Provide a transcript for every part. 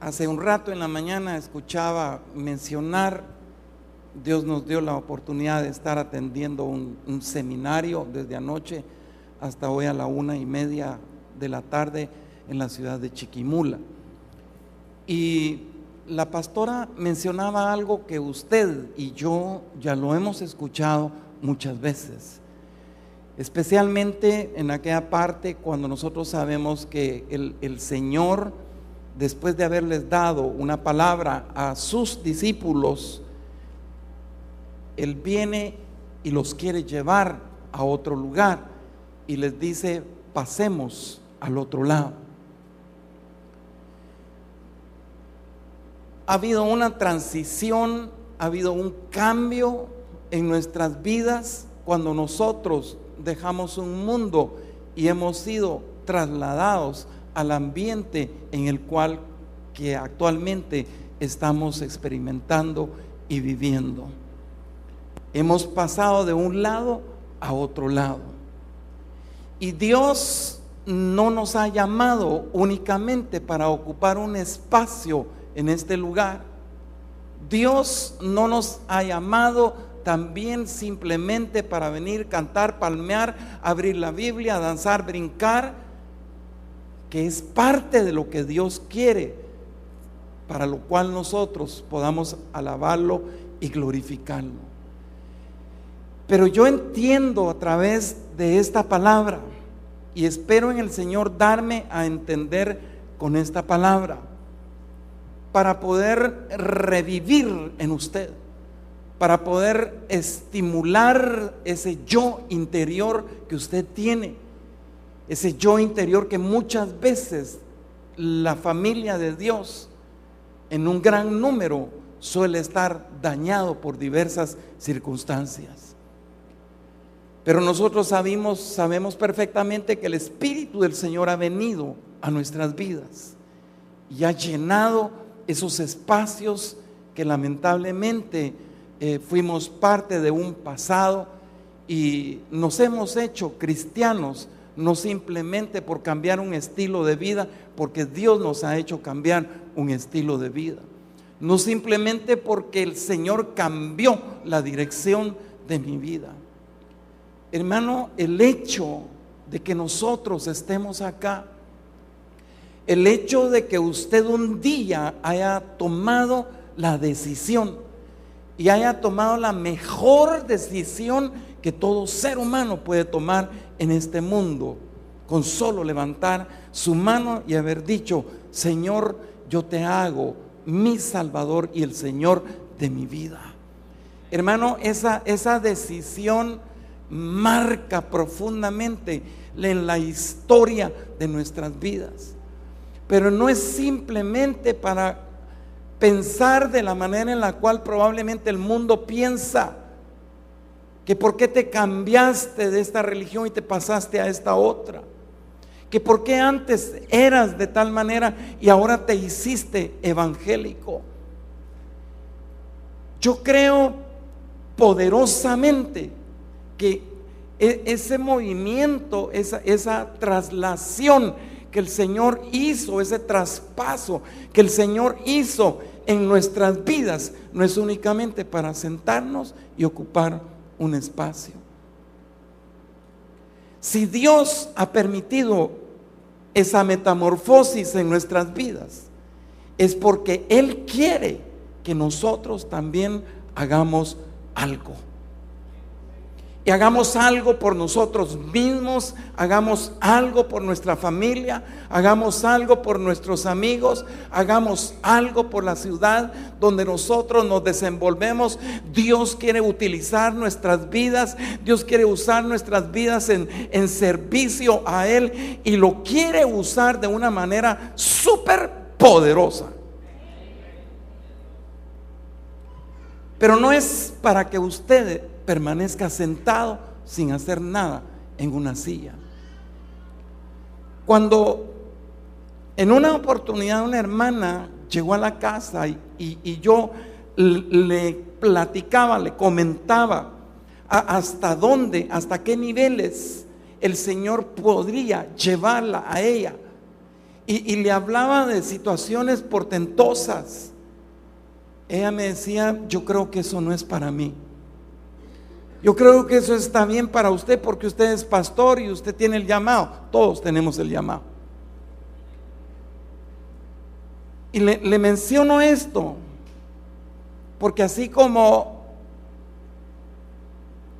Hace un rato en la mañana escuchaba mencionar, Dios nos dio la oportunidad de estar atendiendo un seminario desde anoche hasta hoy a la 1:30 de la tarde en la ciudad de Chiquimula. Y la pastora mencionaba algo que usted y yo ya lo hemos escuchado muchas veces, especialmente en aquella parte cuando nosotros sabemos que el Señor, después de haberles dado una palabra a sus discípulos, Él viene y los quiere llevar a otro lugar y les dice: pasemos al otro lado. Ha habido una transición, ha habido un cambio en nuestras vidas cuando nosotros dejamos un mundo y hemos sido trasladados al ambiente en el cual que actualmente estamos experimentando y viviendo. Hemos pasado de un lado a otro lado. Y Dios no nos ha llamado únicamente para ocupar un espacio en este lugar. Dios no nos ha llamado también simplemente para venir, cantar, palmear, abrir la Biblia, danzar, brincar, que es parte de lo que Dios quiere, para lo cual nosotros podamos alabarlo y glorificarlo. Pero yo entiendo a través de esta palabra, y espero en el Señor darme a entender con esta palabra, para poder revivir en usted, para poder estimular ese yo interior que usted tiene, ese yo interior que muchas veces la familia de Dios en un gran número suele estar dañado por diversas circunstancias. Pero nosotros sabemos perfectamente que el Espíritu del Señor ha venido a nuestras vidas y ha llenado esos espacios que lamentablemente fuimos parte de un pasado, y nos hemos hecho cristianos no simplemente por cambiar un estilo de vida, porque Dios nos ha hecho cambiar un estilo de vida, no simplemente porque el Señor cambió la dirección de mi vida. Hermano, el hecho de que nosotros estemos acá, el hecho de que usted un día haya tomado la decisión y haya tomado la mejor decisión que todo ser humano puede tomar en este mundo, con solo levantar su mano y haber dicho: Señor, yo te hago mi Salvador y el Señor de mi vida. Hermano, esa decisión marca profundamente en la historia de nuestras vidas. Pero no es simplemente para pensar de la manera en la cual probablemente el mundo piensa, que por qué te cambiaste de esta religión y te pasaste a esta otra, que por qué antes eras de tal manera y ahora te hiciste evangélico. Yo creo poderosamente que ese movimiento, esa traslación que el Señor hizo, ese traspaso que el Señor hizo en nuestras vidas, no es únicamente para sentarnos y ocupar un espacio. Si Dios ha permitido esa metamorfosis en nuestras vidas, es porque Él quiere que nosotros también hagamos algo. Y hagamos algo por nosotros mismos, hagamos algo por nuestra familia, hagamos algo por nuestros amigos, hagamos algo por la ciudad donde nosotros nos desenvolvemos. Dios quiere utilizar nuestras vidas, Dios quiere usar nuestras vidas en servicio a Él, y lo quiere usar de una manera súper poderosa. Pero no es para que usted permanezca sentado sin hacer nada en una silla. Cuando en una oportunidad una hermana llegó a la casa y yo le platicaba, le comentaba hasta dónde, hasta qué niveles el Señor podría llevarla a ella, y le hablaba de situaciones portentosas. Ella me decía: yo creo que eso no es para mí. Yo creo que eso está bien para usted porque usted es pastor y usted tiene el llamado. Todos tenemos el llamado. Y le menciono esto porque así como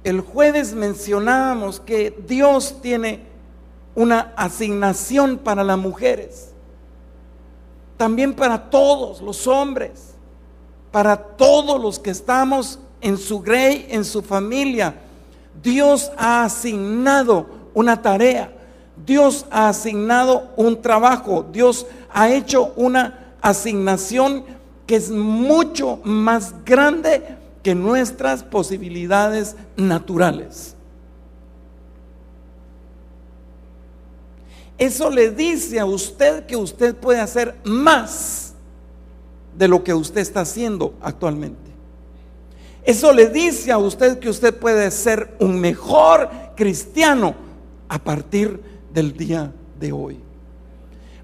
el jueves mencionábamos que Dios tiene una asignación para las mujeres, también para todos los hombres, para todos los que estamos en su grey, en su familia, Dios ha asignado una tarea, Dios ha asignado un trabajo, Dios ha hecho una asignación que es mucho más grande que nuestras posibilidades naturales. Eso le dice a usted que usted puede hacer más de lo que usted está haciendo actualmente. Eso le dice a usted que usted puede ser un mejor cristiano a partir del día de hoy.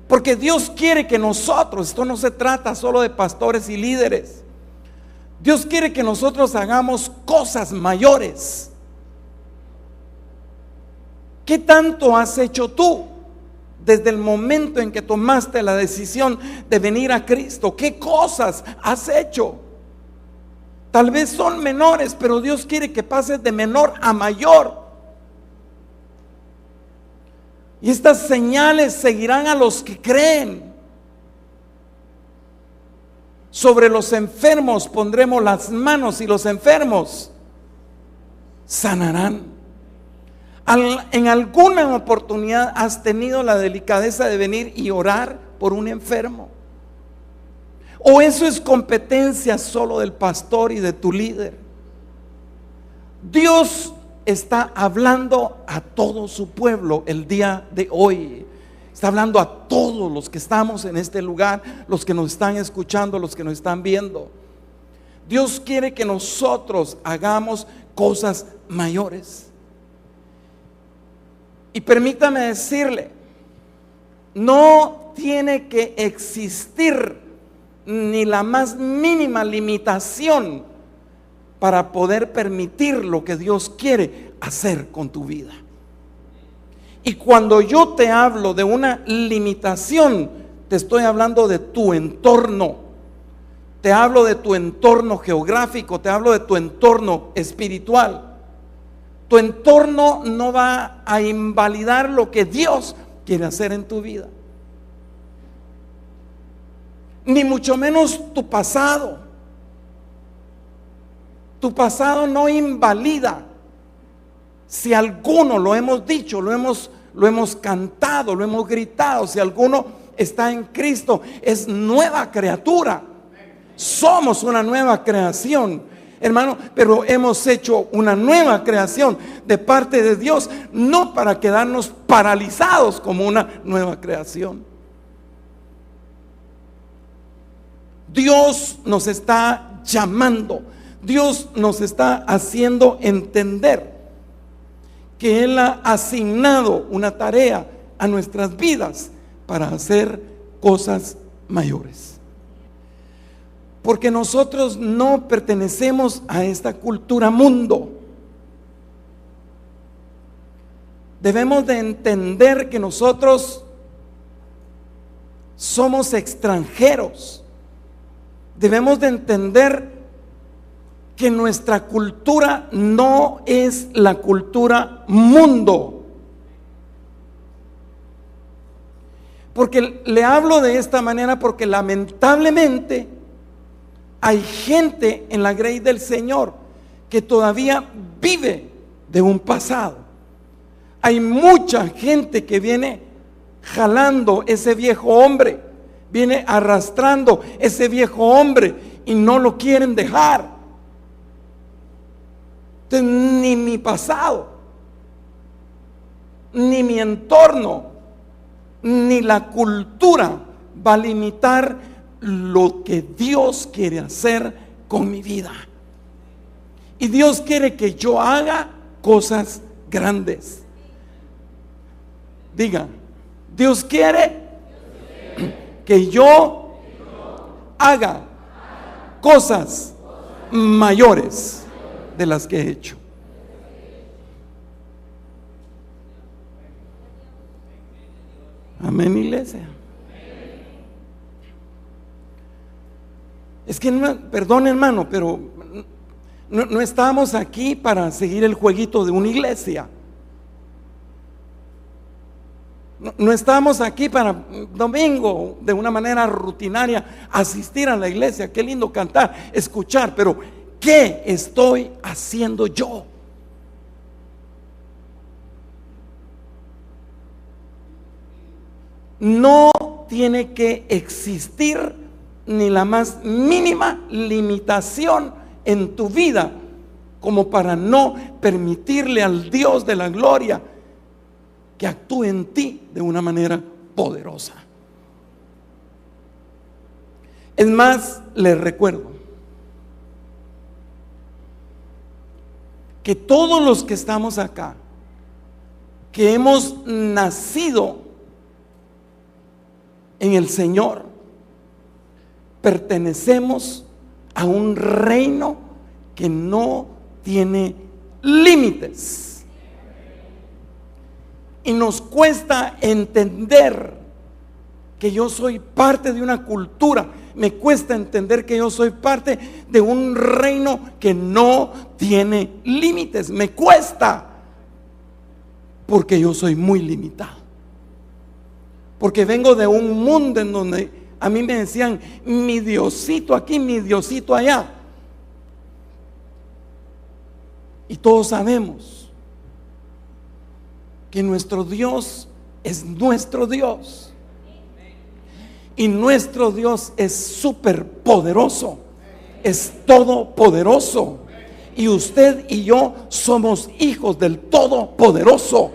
Porque Dios quiere que nosotros, esto no se trata solo de pastores y líderes, Dios quiere que nosotros hagamos cosas mayores. ¿Qué tanto has hecho tú desde el momento en que tomaste la decisión de venir a Cristo? ¿Qué cosas has hecho? Tal vez son menores, pero Dios quiere que pases de menor a mayor. Y estas señales seguirán a los que creen. Sobre los enfermos pondremos las manos y los enfermos sanarán. En alguna oportunidad has tenido la delicadeza de venir y orar por un enfermo. ¿O eso es competencia solo del pastor y de tu líder? Dios está hablando a todo su pueblo el día de hoy. Está hablando a todos los que estamos en este lugar, los que nos están escuchando, los que nos están viendo. Dios quiere que nosotros hagamos cosas mayores. Y permítame decirle, no tiene que existir ni la más mínima limitación para poder permitir lo que Dios quiere hacer con tu vida. Y cuando yo te hablo de una limitación, te estoy hablando de tu entorno. Te hablo de tu entorno geográfico, te hablo de tu entorno espiritual. Tu entorno no va a invalidar lo que Dios quiere hacer en tu vida. Ni mucho menos tu pasado. Tu pasado no invalida. Si alguno, lo hemos dicho, lo hemos cantado, lo hemos gritado, si alguno está en Cristo, es nueva criatura. Somos una nueva creación, hermano, pero hemos hecho una nueva creación de parte de Dios, no para quedarnos paralizados como una nueva creación. Dios nos está llamando, Dios nos está haciendo entender que Él ha asignado una tarea a nuestras vidas para hacer cosas mayores. Porque nosotros no pertenecemos a esta cultura mundo. Debemos de entender que nosotros somos extranjeros. Debemos de entender que nuestra cultura no es la cultura mundo. Porque le hablo de esta manera porque lamentablemente hay gente en la grey del Señor que todavía vive de un pasado. Hay mucha gente que viene jalando ese viejo hombre, viene arrastrando ese viejo hombre y no lo quieren dejar. Entonces, ni mi pasado, ni mi entorno, ni la cultura va a limitar lo que Dios quiere hacer con mi vida. Y Dios quiere que yo haga cosas grandes. Diga, Dios quiere que yo haga cosas mayores de las que he hecho. Amén, iglesia. Es que, perdón hermano, pero no estamos aquí para seguir el jueguito de una iglesia. No estamos aquí para domingo de una manera rutinaria asistir a la iglesia. Qué lindo cantar, escuchar, pero ¿qué estoy haciendo yo? No tiene que existir ni la más mínima limitación en tu vida como para no permitirle al Dios de la gloria que actúe en ti de una manera poderosa. Es más, les recuerdo que todos los que estamos acá, que hemos nacido en el Señor, pertenecemos a un reino que no tiene límites. Y nos cuesta entender que yo soy parte de una cultura. Me cuesta entender que yo soy parte de un reino que no tiene límites. Me cuesta, porque yo soy muy limitado. Porque vengo de un mundo en donde a mí me decían mi Diosito aquí, mi Diosito allá. Y todos sabemos que nuestro Dios es nuestro Dios. Y nuestro Dios es súper poderoso, es todopoderoso. Y usted y yo somos hijos del Todopoderoso.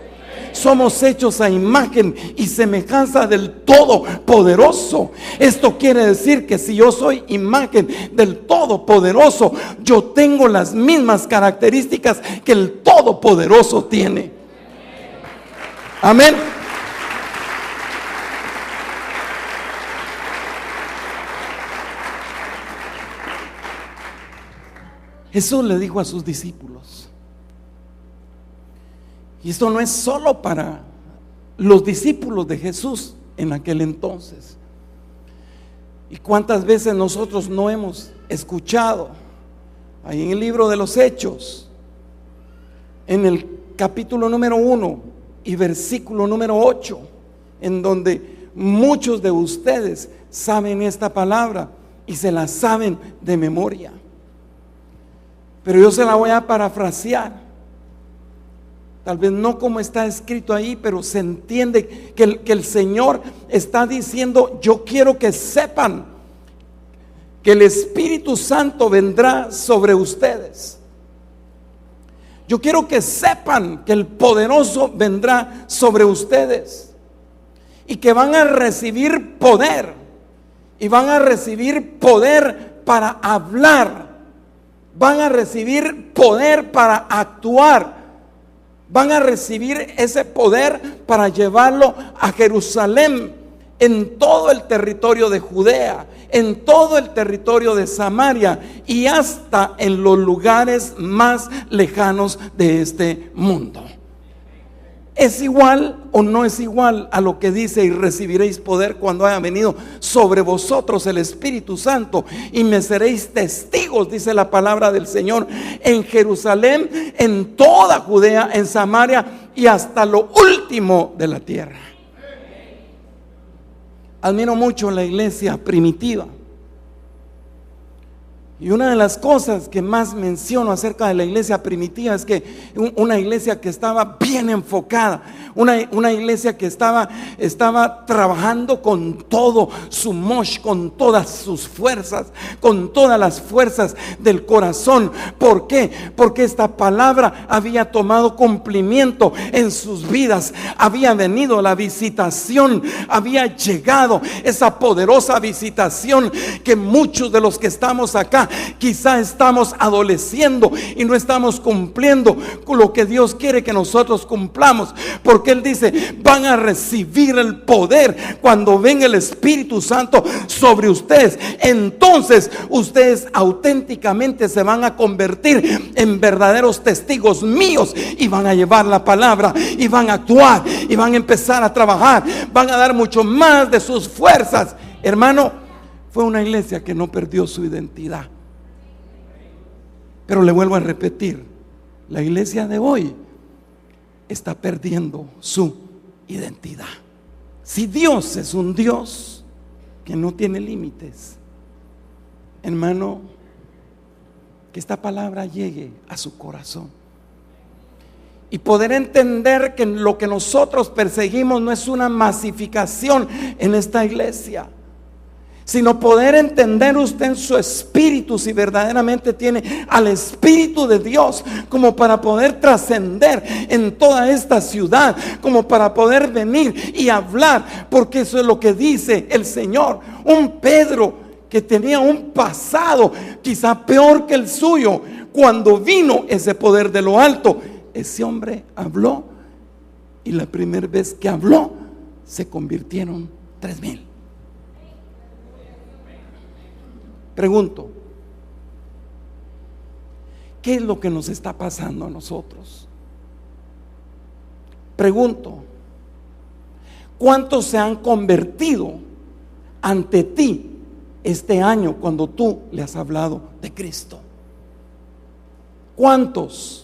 Somos hechos a imagen y semejanza del Todopoderoso. Esto quiere decir que si yo soy imagen del Todopoderoso, yo tengo las mismas características que el Todopoderoso tiene. Amén. Jesús le dijo a sus discípulos, y esto no es solo para los discípulos de Jesús en aquel entonces. ¿Y cuántas veces nosotros no hemos escuchado ahí en el libro de los Hechos, en el capítulo número 1 y versículo número 8, en donde muchos de ustedes saben esta palabra y se la saben de memoria? Pero yo se la voy a parafrasear. Tal vez no como está escrito ahí, pero se entiende que el Señor está diciendo: yo quiero que sepan que el Espíritu Santo vendrá sobre ustedes. Yo quiero que sepan que el poderoso vendrá sobre ustedes y que van a recibir poder, y van a recibir poder para hablar, van a recibir poder para actuar, van a recibir ese poder para llevarlo a Jerusalén, en todo el territorio de Judea, en todo el territorio de Samaria y hasta en los lugares más lejanos de este mundo. ¿Es igual o no es igual a lo que dice: y recibiréis poder cuando haya venido sobre vosotros el Espíritu Santo, y me seréis testigos, dice la palabra del Señor, en Jerusalén, en toda Judea, en Samaria y hasta lo último de la tierra? Admiro mucho la iglesia primitiva, y una de las cosas que más menciono acerca de la iglesia primitiva es que una iglesia que estaba bien enfocada, una iglesia que estaba trabajando con todo su mosh, con todas sus fuerzas, con todas las fuerzas del corazón. ¿Por qué? Porque esta palabra había tomado cumplimiento en sus vidas. Había venido la visitación, había llegado esa poderosa visitación que muchos de los que estamos acá quizá estamos adoleciendo y no estamos cumpliendo con lo que Dios quiere que nosotros cumplamos, porque Él dice: van a recibir el poder cuando venga el Espíritu Santo sobre ustedes. Entonces ustedes auténticamente se van a convertir en verdaderos testigos míos y van a llevar la palabra y van a actuar y van a empezar a trabajar, van a dar mucho más de sus fuerzas. Hermano, fue una iglesia que no perdió su identidad. Pero le vuelvo a repetir, la iglesia de hoy está perdiendo su identidad. Si Dios es un Dios que no tiene límites, hermano, que esta palabra llegue a su corazón y poder entender que lo que nosotros perseguimos no es una masificación en esta iglesia, sino poder entender usted en su espíritu si verdaderamente tiene al Espíritu de Dios, como para poder trascender en toda esta ciudad, como para poder venir y hablar, porque eso es lo que dice el Señor. Un Pedro que tenía un pasado quizá peor que el suyo, cuando vino ese poder de lo alto, ese hombre habló, y la primera vez que habló se convirtieron 3,000. Pregunto, ¿qué es lo que nos está pasando a nosotros? Pregunto, ¿cuántos se han convertido ante ti este año cuando tú le has hablado de Cristo? ¿Cuántos?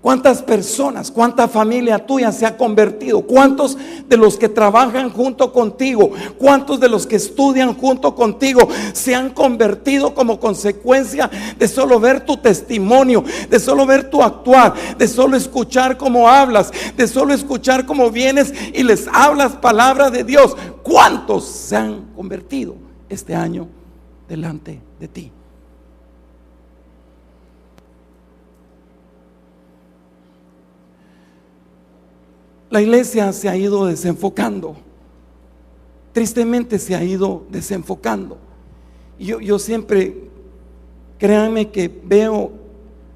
¿Cuántas personas, cuánta familia tuya se ha convertido? ¿Cuántos de los que trabajan junto contigo, cuántos de los que estudian junto contigo se han convertido como consecuencia de solo ver tu testimonio, de solo ver tu actuar, de solo escuchar cómo hablas, de solo escuchar cómo vienes y les hablas palabra de Dios? ¿Cuántos se han convertido este año delante de ti? La iglesia se ha ido desenfocando. Tristemente se ha ido desenfocando. Yo siempre, créanme que veo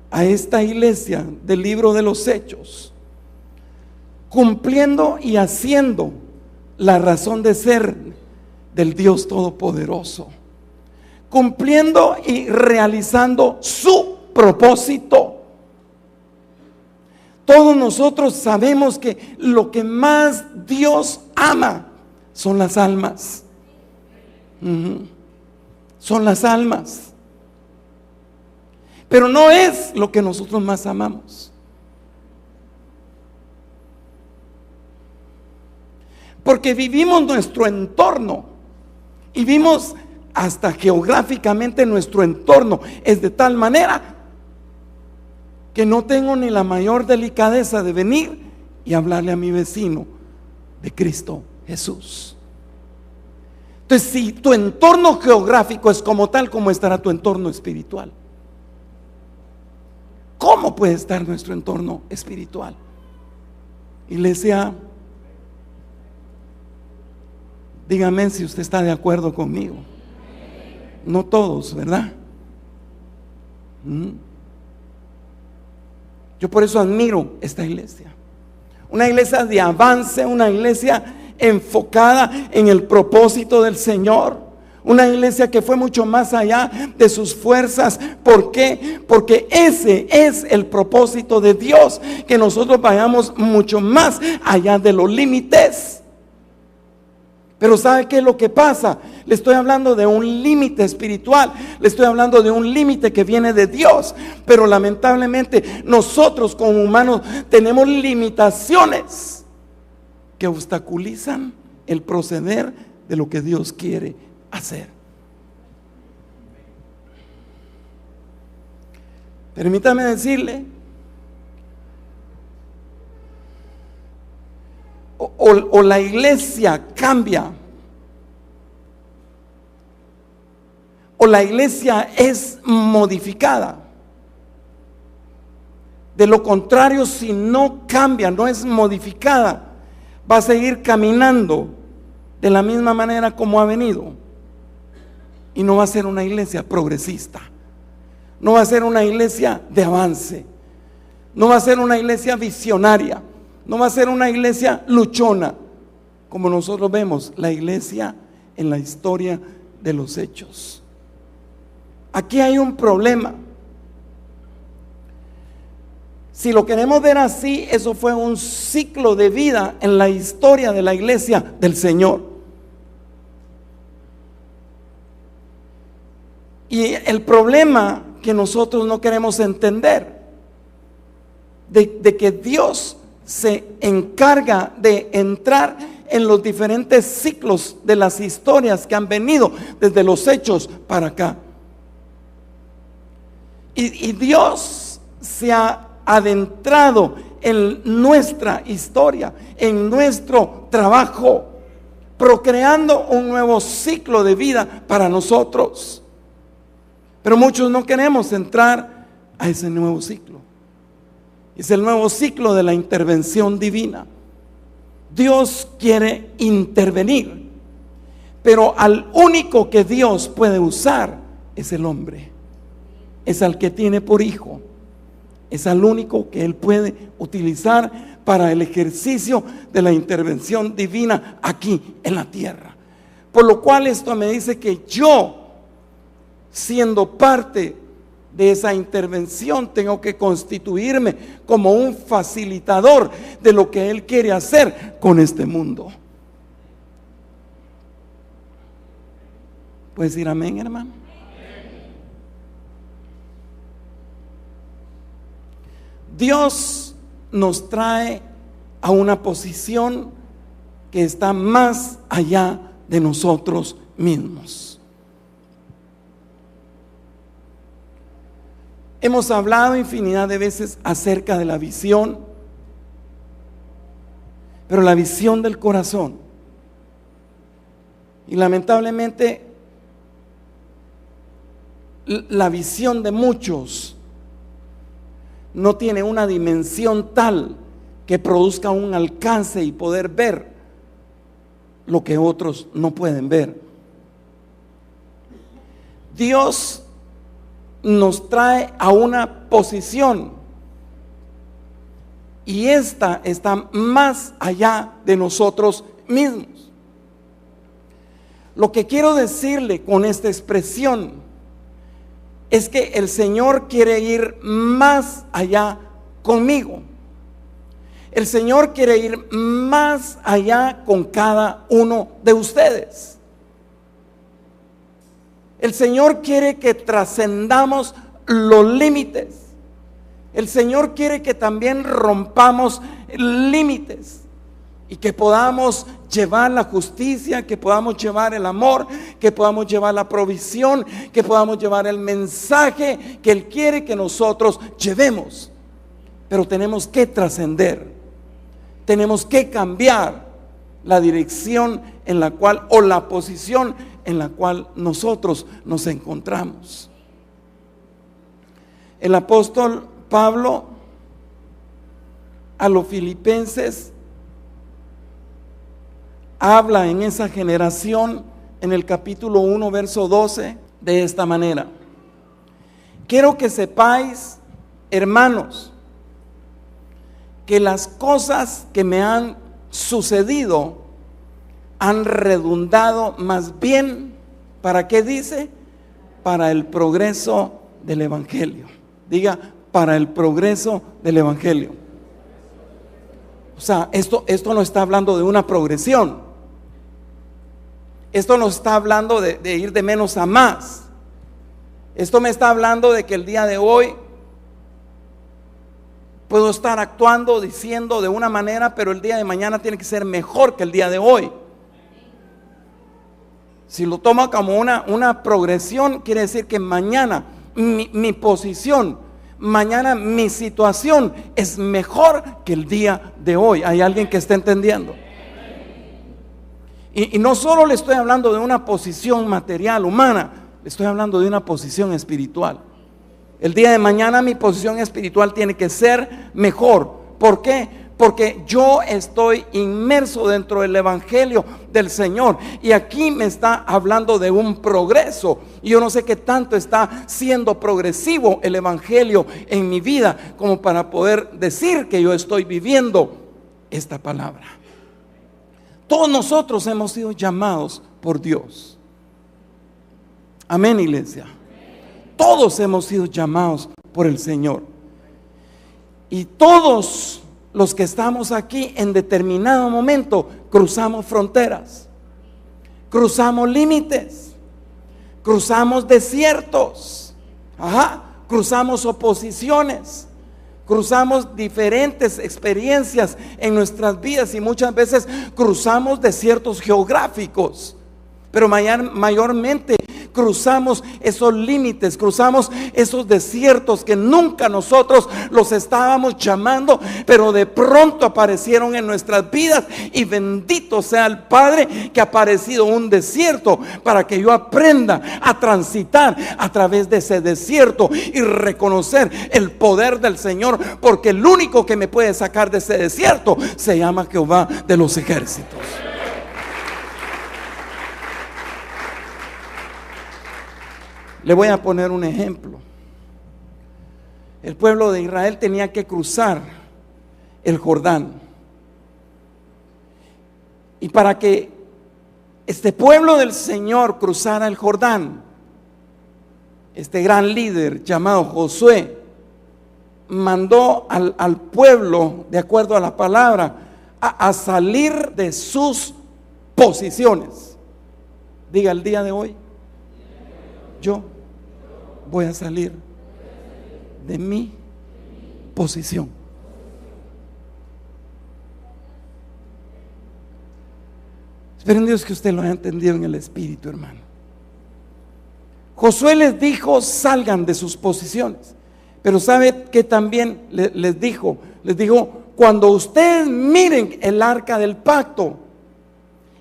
a esta iglesia del libro de los Hechos cumpliendo y haciendo la razón de ser del Dios Todopoderoso, cumpliendo y realizando su propósito. Todos nosotros sabemos que lo que más Dios ama son las almas. Son las almas. Pero no es lo que nosotros más amamos. Porque vivimos nuestro entorno y vimos hasta geográficamente nuestro entorno es de tal manera que no tengo ni la mayor delicadeza de venir y hablarle a mi vecino de Cristo Jesús. Entonces, si tu entorno geográfico es como tal, ¿cómo estará tu entorno espiritual? ¿Cómo puede estar nuestro entorno espiritual? Iglesia, dígame si usted está de acuerdo conmigo. No todos, ¿verdad? Yo por eso admiro esta iglesia. Una iglesia de avance, una iglesia enfocada en el propósito del Señor. Una iglesia que fue mucho más allá de sus fuerzas. ¿Por qué? Porque ese es el propósito de Dios, que nosotros vayamos mucho más allá de los límites. Pero ¿sabe qué es lo que pasa? Le estoy hablando de un límite espiritual, le estoy hablando de un límite que viene de Dios. Pero lamentablemente nosotros como humanos tenemos limitaciones que obstaculizan el proceder de lo que Dios quiere hacer. Permítame decirle, o la iglesia cambia, o la iglesia es modificada. De lo contrario, si no cambia, no es modificada, va a seguir caminando de la misma manera como ha venido. Y no va a ser una iglesia progresista, no va a ser una iglesia de avance, no va a ser una iglesia visionaria, no va a ser una iglesia luchona, como nosotros vemos la iglesia en la historia de los hechos. Aquí hay un problema. Si lo queremos ver así, eso fue un ciclo de vida en la historia de la iglesia del Señor. Y el problema que nosotros no queremos entender, de que Dios se encarga de entrar en los diferentes ciclos de las historias que han venido desde los hechos para acá. Y Dios se ha adentrado en nuestra historia, en nuestro trabajo, procreando un nuevo ciclo de vida para nosotros. Pero muchos no queremos entrar a ese nuevo ciclo. Es el nuevo ciclo de la intervención divina. Dios quiere intervenir, pero al único que Dios puede usar es el hombre. Es al que tiene por hijo. Es al único que Él puede utilizar para el ejercicio de la intervención divina aquí en la tierra. Por lo cual esto me dice que yo, siendo parte de esa intervención, tengo que constituirme como un facilitador de lo que Él quiere hacer con este mundo. ¿Puedes decir amén, hermano? Dios nos trae a una posición que está más allá de nosotros mismos. Hemos hablado infinidad de veces acerca de la visión, pero la visión del corazón. Y lamentablemente la visión de muchos no tiene una dimensión tal que produzca un alcance y poder ver lo que otros no pueden ver. Dios nos trae a una posición y esta está más allá de nosotros mismos. Lo que quiero decirle con esta expresión es que el Señor quiere ir más allá conmigo. El Señor quiere ir más allá con cada uno de ustedes. El Señor quiere que trascendamos los límites. El Señor quiere que también rompamos límites y que podamos llevar la justicia, que podamos llevar el amor, que podamos llevar la provisión, que podamos llevar el mensaje que Él quiere que nosotros llevemos. Pero tenemos que trascender, tenemos que cambiar la dirección en la cual, o la posición en la cual nosotros nos encontramos. El apóstol Pablo a los filipenses habla en esa generación en el capítulo 1 verso 12 de esta manera: quiero que sepáis, hermanos, que las cosas que me han sucedido han redundado más bien, ¿para qué dice? Para el progreso del evangelio. Diga, para el progreso del evangelio. O sea, esto no está hablando de una progresión. Esto no está hablando de ir de menos a más. Esto me está hablando de que el día de hoy puedo estar actuando, diciendo de una manera, pero el día de mañana tiene que ser mejor que el día de hoy. Si lo tomo como una progresión, quiere decir que mañana mi posición, mañana mi situación es mejor que el día de hoy. ¿Hay alguien que esté entendiendo? Y no solo le estoy hablando de una posición material, humana, le estoy hablando de una posición espiritual. El día de mañana mi posición espiritual tiene que ser mejor. ¿Por qué? Porque yo estoy inmerso dentro del evangelio del Señor, y aquí me está hablando de un progreso. Y yo no sé qué tanto está siendo progresivo el evangelio en mi vida como para poder decir que yo estoy viviendo esta palabra. Todos nosotros hemos sido llamados por Dios. Amén, iglesia. Todos hemos sido llamados por el Señor. Y todos los que estamos aquí en determinado momento cruzamos fronteras, cruzamos límites, cruzamos desiertos, cruzamos oposiciones, cruzamos diferentes experiencias en nuestras vidas, y muchas veces cruzamos desiertos geográficos, pero mayormente cruzamos esos límites, cruzamos esos desiertos que nunca nosotros los estábamos llamando, pero de pronto aparecieron en nuestras vidas. Y bendito sea el Padre que ha aparecido un desierto para que yo aprenda a transitar a través de ese desierto y reconocer el poder del Señor, porque el único que me puede sacar de ese desierto se llama Jehová de los ejércitos. Le voy a poner un ejemplo. El pueblo de Israel tenía que cruzar el Jordán. Y para que este pueblo del Señor cruzara el Jordán, este gran líder llamado Josué mandó al pueblo, de acuerdo a la palabra, a salir de sus posiciones. Diga el día de hoy: yo voy a salir de mi posición. Espero en Dios que usted lo haya entendido en el espíritu, hermano. Josué les dijo: salgan de sus posiciones. Pero ¿sabe qué también les dijo? Les dijo: cuando ustedes miren el arca del pacto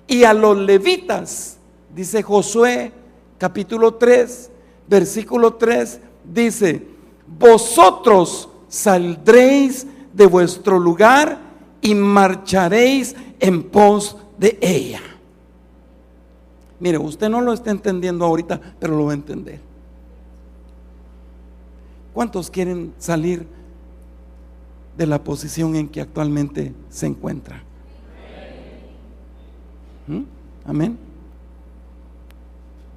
y a los levitas, dice Josué capítulo 3, versículo 3, dice: vosotros saldréis de vuestro lugar y marcharéis en pos de ella. Mire, usted no lo está entendiendo ahorita, pero lo va a entender. ¿Cuántos quieren salir de la posición en que actualmente se encuentra? Amén.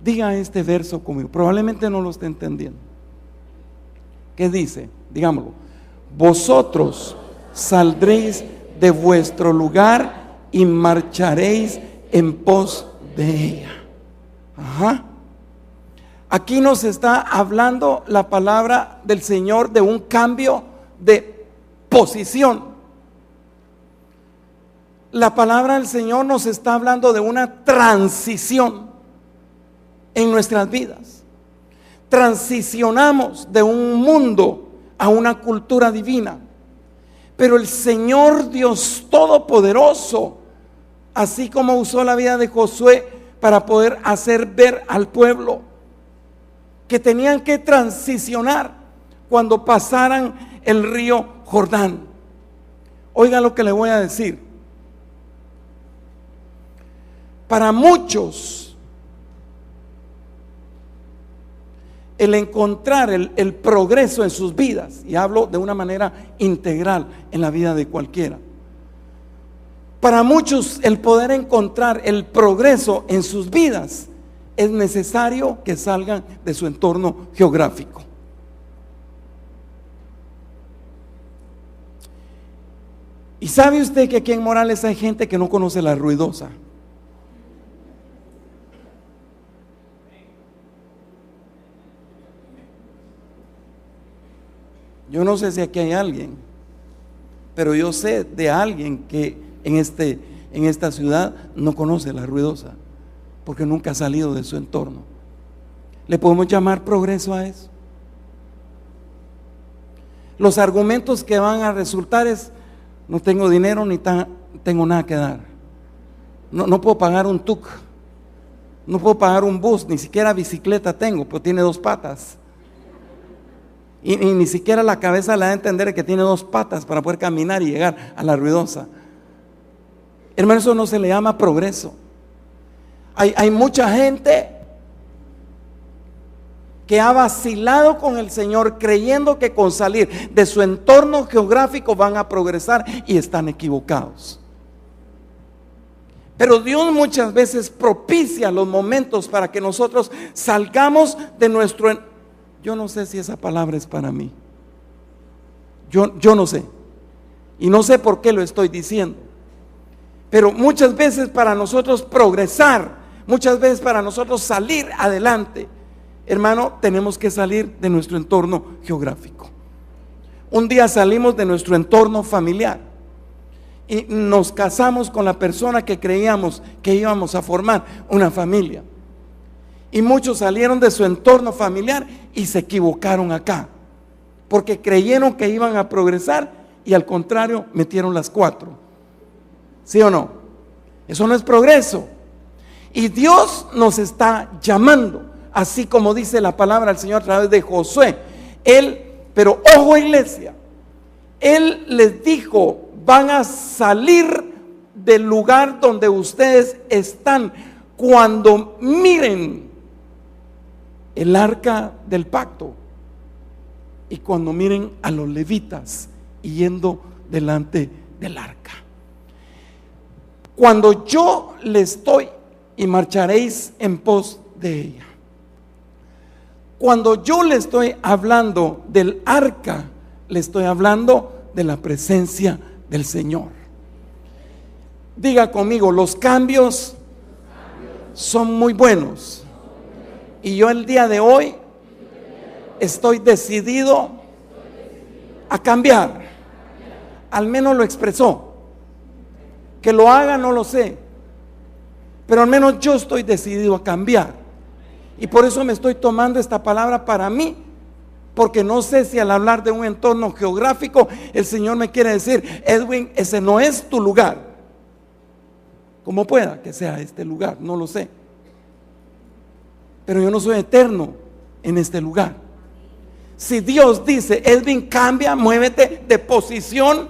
Diga este verso conmigo. Probablemente no lo esté entendiendo. ¿Qué dice? Digámoslo: vosotros saldréis de vuestro lugar y marcharéis en pos de ella. Aquí nos está hablando la palabra del Señor de un cambio de posición. La palabra del Señor nos está hablando de una transición en nuestras vidas. Transicionamos de un mundo a una cultura divina. Pero el Señor Dios Todopoderoso, así como usó la vida de Josué para poder hacer ver al pueblo que tenían que transicionar cuando pasaran el río Jordán. Oiga lo que le voy a decir. Para muchos, el encontrar el progreso en sus vidas, y hablo de una manera integral en la vida de cualquiera, para muchos el poder encontrar el progreso en sus vidas es necesario que salgan de su entorno geográfico. ¿Y sabe usted que aquí en Morales hay gente que no conoce la ruidosa? Yo no sé si aquí hay alguien, pero yo sé de alguien que en esta ciudad no conoce la ruidosa, porque nunca ha salido de su entorno. ¿Le podemos llamar progreso a eso? Los argumentos que van a resultar es: no tengo dinero ni tengo nada que dar. No puedo pagar un tuk, no puedo pagar un bus, ni siquiera bicicleta tengo, pero tiene 2 patas. Y ni siquiera la cabeza le da a entender que tiene 2 patas para poder caminar y llegar a la ruidosa. Hermano, eso no se le llama progreso. Hay mucha gente que ha vacilado con el Señor creyendo que con salir de su entorno geográfico van a progresar, y están equivocados. Pero Dios muchas veces propicia los momentos para que nosotros salgamos de nuestro... Yo no sé si esa palabra es para mí. Yo no sé. Y no sé por qué lo estoy diciendo. Pero muchas veces para nosotros progresar, muchas veces para nosotros salir adelante, hermano, tenemos que salir de nuestro entorno geográfico. Un día salimos de nuestro entorno familiar y nos casamos con la persona que creíamos que íbamos a formar una familia. Y muchos salieron de su entorno familiar y se equivocaron acá, porque creyeron que iban a progresar y al contrario metieron las 4. ¿Sí o no? Eso no es progreso. Y Dios nos está llamando, así como dice la palabra del Señor a través de Josué. Pero ojo, iglesia, Él les dijo: van a salir del lugar donde ustedes están cuando miren el arca del pacto y cuando miren a los levitas yendo delante del arca. Cuando yo le estoy, y marcharéis en pos de ella. Cuando yo le estoy hablando del arca, le estoy hablando de la presencia del Señor. Diga conmigo: los cambios son muy buenos. Y yo el día de hoy estoy decidido a cambiar. Al menos lo expresó. Que lo haga no lo sé, pero al menos yo estoy decidido a cambiar. Y por eso me estoy tomando esta palabra para mí, porque no sé si al hablar de un entorno geográfico el Señor me quiere decir: Edwin, ese no es tu lugar. Como pueda que sea este lugar, no lo sé, pero yo no soy eterno en este lugar. Si Dios dice: Edwin, cambia, muévete de posición,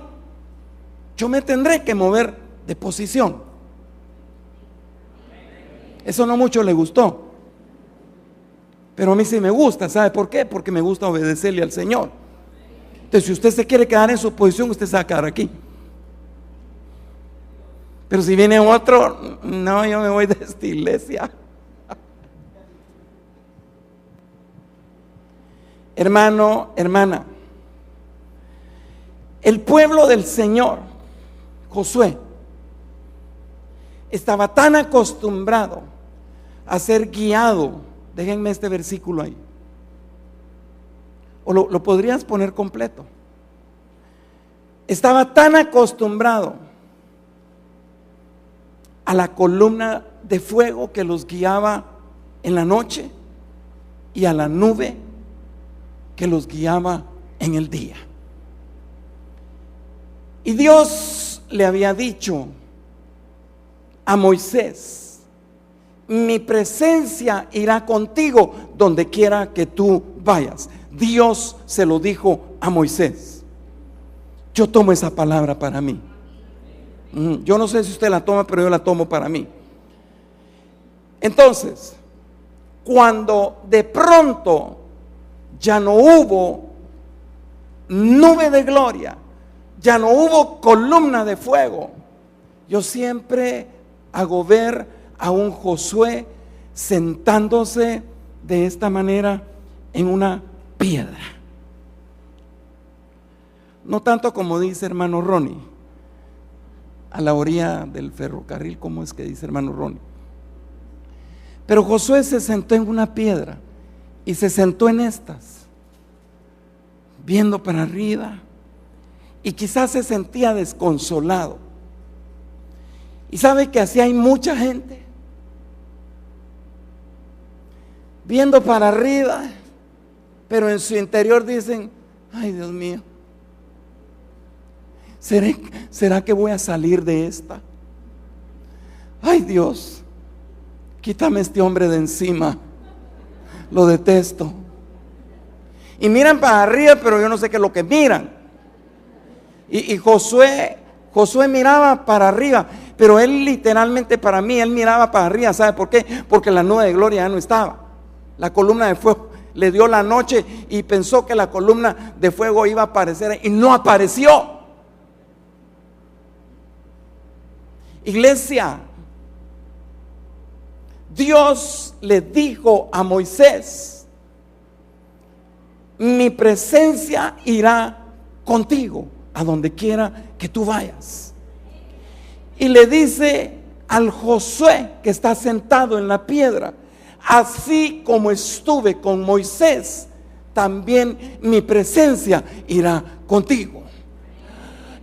yo me tendré que mover de posición. Eso no mucho le gustó, pero a mí sí me gusta. ¿Sabe por qué? Porque me gusta obedecerle al Señor. Entonces, si usted se quiere quedar en su posición, usted se va a quedar aquí. Pero si viene otro, no, yo me voy de esta iglesia. Hermano, hermana, el pueblo del Señor, Josué, estaba tan acostumbrado a ser guiado. Déjenme este versículo ahí, o lo podrías poner completo. Estaba tan acostumbrado a la columna de fuego que los guiaba en la noche y a la nube que los guiaba en el día. Y Dios le había dicho a Moisés: mi presencia irá contigo donde quiera que tú vayas. Dios se lo dijo a Moisés. Yo tomo esa palabra para mí. Yo no sé si usted la toma, pero yo la tomo para mí. Entonces, cuando de pronto ya no hubo nube de gloria, ya no hubo columna de fuego, yo siempre hago ver a un Josué sentándose de esta manera en una piedra. No tanto como dice hermano Ronnie, a la orilla del ferrocarril, como es que dice hermano Ronnie. Pero Josué se sentó en una piedra y se sentó en estas, viendo para arriba, y quizás se sentía desconsolado. Y sabe que así hay mucha gente, viendo para arriba, pero en su interior dicen: ay, Dios mío, ¿será que voy a salir de esta? Ay, Dios, quítame este hombre de encima, lo detesto. Y miran para arriba, pero yo no sé qué es lo que miran. Y Josué miraba para arriba, pero él literalmente, para mí, él miraba para arriba. ¿Sabe por qué? Porque la nube de gloria ya no estaba. La columna de fuego le dio la noche y pensó que la columna de fuego iba a aparecer y no apareció. Iglesia, Dios le dijo a Moisés: mi presencia irá contigo a donde quiera que tú vayas. Y le dice al Josué que está sentado en la piedra: así como estuve con Moisés, también mi presencia irá contigo.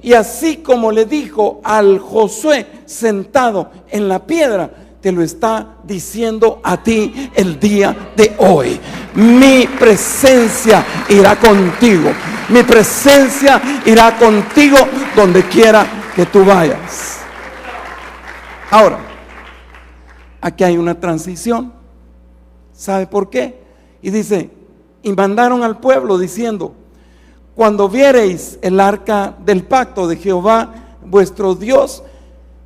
Y así como le dijo al Josué sentado en la piedra, te lo está diciendo a ti el día de hoy: mi presencia irá contigo. Mi presencia irá contigo donde quiera que tú vayas. Ahora, aquí hay una transición. ¿Sabe por qué? Y dice: y mandaron al pueblo diciendo: cuando viereis el arca del pacto de Jehová vuestro Dios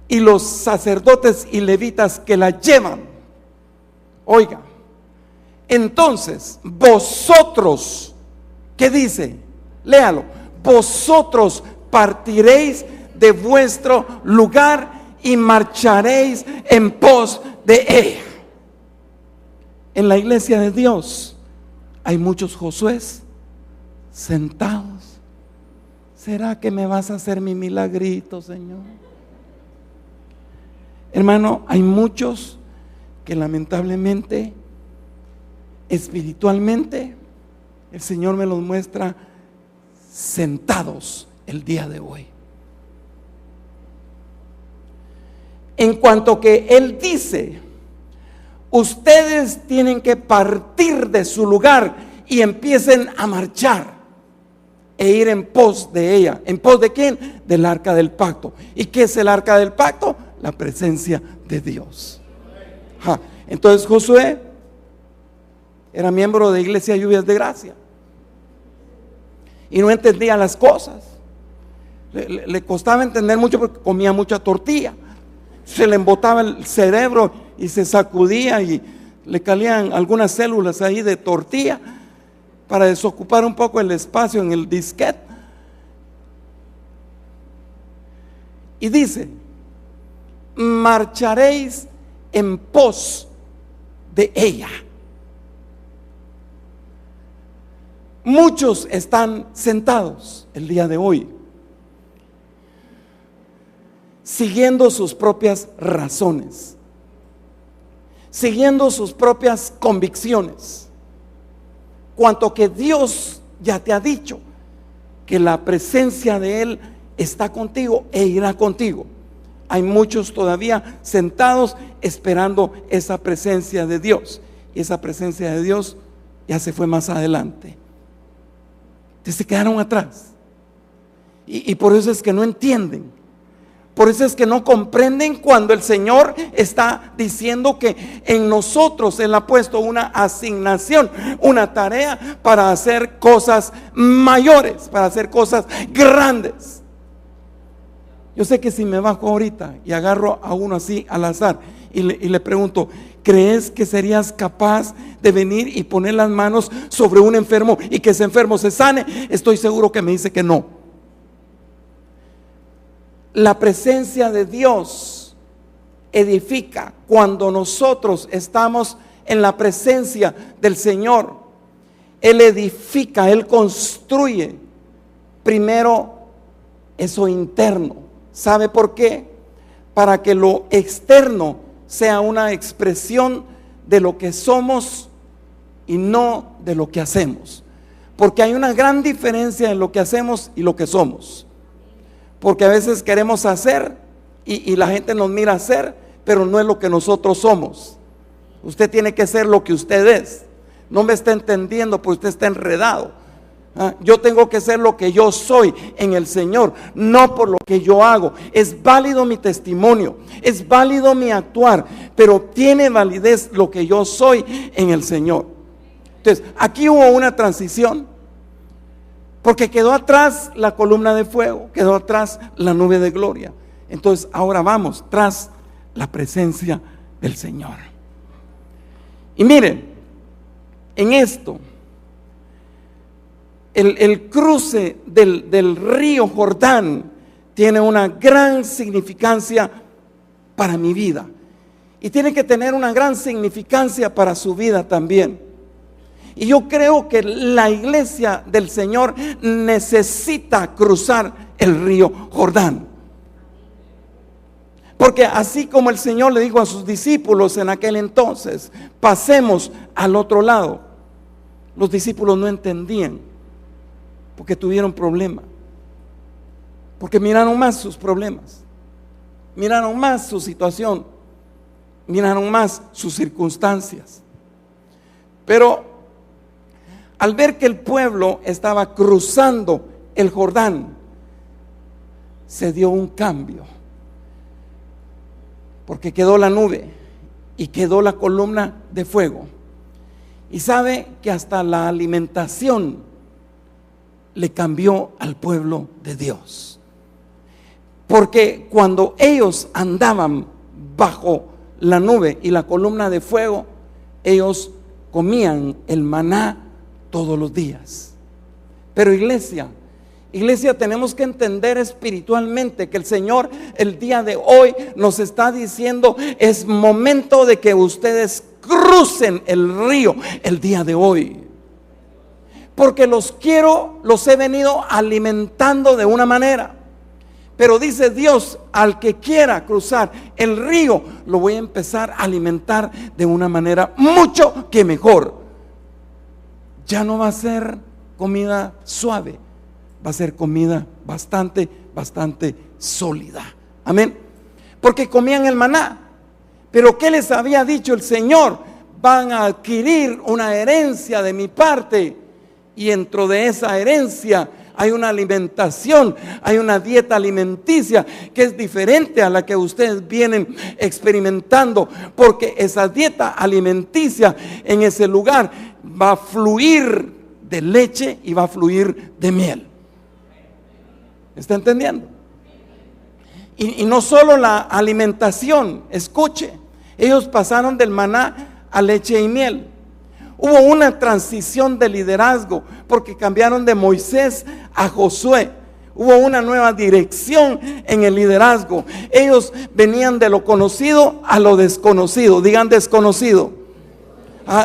y los sacerdotes y levitas que la llevan, oiga, entonces vosotros, ¿qué dice? Léalo: vosotros partiréis de vuestro lugar y marcharéis en pos de ella. En la iglesia de Dios hay muchos Josués sentados. ¿Será que me vas a hacer mi milagrito, Señor? Hermano, hay muchos que lamentablemente, espiritualmente, el Señor me los muestra sentados el día de hoy. En cuanto que Él dice: ustedes tienen que partir de su lugar y empiecen a marchar e ir en pos de ella. ¿En pos de quién? Del arca del pacto. ¿Y qué es el arca del pacto? La presencia de Dios. Entonces Josué era miembro de Iglesia Lluvias de Gracia y no entendía las cosas. Le costaba entender mucho porque comía mucha tortilla. Se le embotaba el cerebro y se sacudía y le caían algunas células ahí de tortilla para desocupar un poco el espacio en el disquete. Y dice: marcharéis en pos de ella. Muchos están sentados el día de hoy siguiendo sus propias razones, siguiendo sus propias convicciones, cuanto que Dios ya te ha dicho que la presencia de Él está contigo e irá contigo. Hay muchos todavía sentados esperando esa presencia de Dios, y esa presencia de Dios ya se fue más adelante. Entonces se quedaron atrás, y por eso es que no entienden. Por eso es que no comprenden cuando el Señor está diciendo que en nosotros Él ha puesto una asignación, una tarea para hacer cosas mayores, para hacer cosas grandes. Yo sé que si me bajo ahorita y agarro a uno así al azar y le pregunto: ¿crees que serías capaz de venir y poner las manos sobre un enfermo y que ese enfermo se sane? Estoy seguro que me dice que no. La presencia de Dios edifica cuando nosotros estamos en la presencia del Señor. Él edifica, Él construye primero eso interno. ¿Sabe por qué? Para que lo externo sea una expresión de lo que somos y no de lo que hacemos. Porque hay una gran diferencia en lo que hacemos y lo que somos. Porque a veces queremos hacer y la gente nos mira hacer, pero no es lo que nosotros somos. Usted tiene que ser lo que usted es. No me está entendiendo porque usted está enredado. Yo tengo que ser lo que yo soy en el Señor, no por lo que yo hago. Es válido mi testimonio, es válido mi actuar, pero tiene validez lo que yo soy en el Señor. Entonces, aquí hubo una transición Porque quedó atrás la columna de fuego, quedó atrás la nube de gloria. Entonces ahora vamos tras la presencia del Señor. Y miren, en esto, el cruce del río Jordán tiene una gran significancia para mi vida. Y tiene que tener una gran significancia para su vida también. Y yo creo que la iglesia del Señor necesita cruzar el río Jordán. Porque así como el Señor le dijo a sus discípulos en aquel entonces, pasemos al otro lado, los discípulos no entendían, porque tuvieron problemas, porque miraron más sus problemas, miraron más su situación, miraron más sus circunstancias. Pero al ver que el pueblo estaba cruzando el Jordán, se dio un cambio, porque quedó la nube y quedó la columna de fuego. Y sabe que hasta la alimentación le cambió al pueblo de Dios, porque cuando ellos andaban bajo la nube y la columna de fuego, ellos comían el maná todos los días. Pero iglesia, tenemos que entender espiritualmente que el Señor el día de hoy nos está diciendo: es momento de que ustedes crucen el río el día de hoy, porque los he venido alimentando de una manera. Pero dice Dios, al que quiera cruzar el río, lo voy a empezar a alimentar de una manera mucho que mejor. Ya no va a ser comida suave, va a ser comida bastante sólida. Amén. Porque comían el maná. Pero ¿qué les había dicho el Señor? Van a adquirir una herencia de mi parte. Y dentro de esa herencia hay una alimentación, hay una dieta alimenticia que es diferente a la que ustedes vienen experimentando, porque esa dieta alimenticia en ese lugar va a fluir de leche y va a fluir de miel. ¿Está entendiendo? Y no solo la alimentación, escuche, ellos pasaron del maná a leche y miel. Hubo una transición de liderazgo, porque cambiaron de Moisés a Josué. Hubo una nueva dirección en el liderazgo. Ellos venían de lo conocido a lo desconocido. Digan desconocido.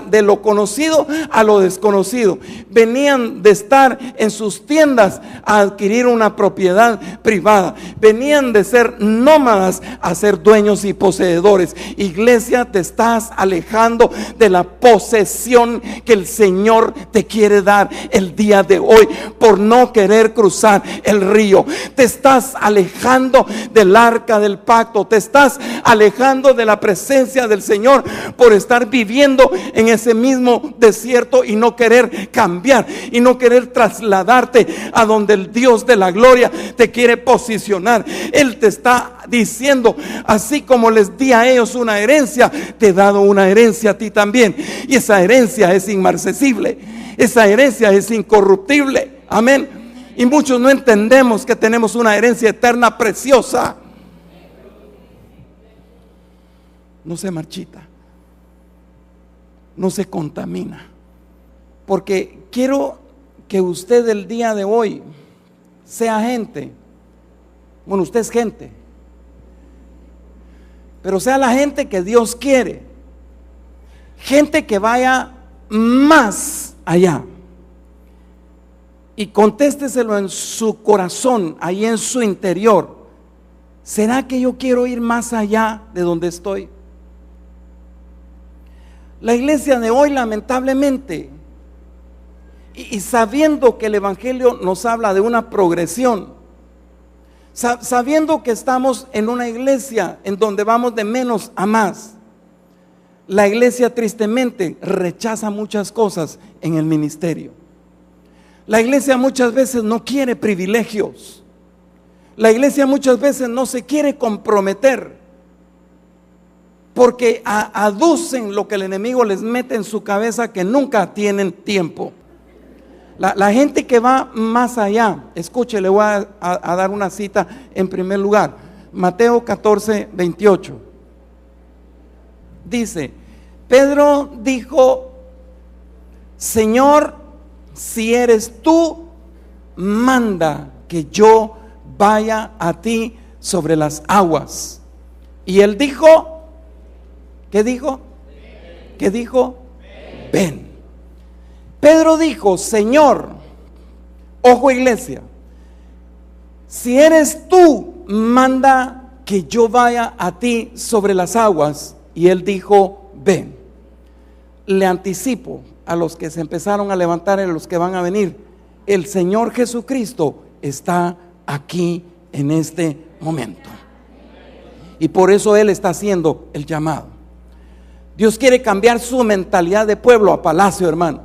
De lo conocido a lo desconocido. Venían de estar en sus tiendas a adquirir una propiedad privada. Venían de ser nómadas a ser dueños y poseedores. Iglesia, te estás alejando de la posesión que el Señor te quiere dar el día de hoy por no querer cruzar el río. Te estás alejando del arca del pacto. Te estás alejando de la presencia del Señor por estar viviendo en ese mismo desierto y no querer cambiar y no querer trasladarte a donde el Dios de la gloria te quiere posicionar. Él te está diciendo: así como les di a ellos una herencia, te he dado una herencia a ti también, y esa herencia es inmarcesible, esa herencia es incorruptible. Amén. Y muchos no entendemos que tenemos una herencia eterna preciosa. No se marchita, no se contamina. Porque quiero que usted el día de hoy sea gente. Bueno, usted es gente, pero sea la gente que Dios quiere. Gente que vaya más allá. Y contésteselo en su corazón, ahí en su interior. ¿Será que yo quiero ir más allá de donde estoy? La iglesia de hoy, lamentablemente, y sabiendo que el evangelio nos habla de una progresión, sabiendo que estamos en una iglesia en donde vamos de menos a más, la iglesia tristemente rechaza muchas cosas en el ministerio. La iglesia muchas veces no quiere privilegios. La iglesia muchas veces no se quiere comprometer, porque aducen lo que el enemigo les mete en su cabeza, que nunca tienen tiempo. La gente que va más allá, escuche, le voy a dar una cita en primer lugar. Mateo 14, 28. Dice, Pedro dijo, Señor, si eres tú, manda que yo vaya a ti sobre las aguas. Y él dijo, ¿qué dijo? ¿Qué dijo? Ven. Pedro dijo, Señor, ojo iglesia, si eres tú, manda que yo vaya a ti sobre las aguas. Y él dijo, ven. Le anticipo a los que se empezaron a levantar y a los que van a venir, el Señor Jesucristo está aquí en este momento. Y por eso Él está haciendo el llamado. Dios quiere cambiar su mentalidad de pueblo a palacio, hermano.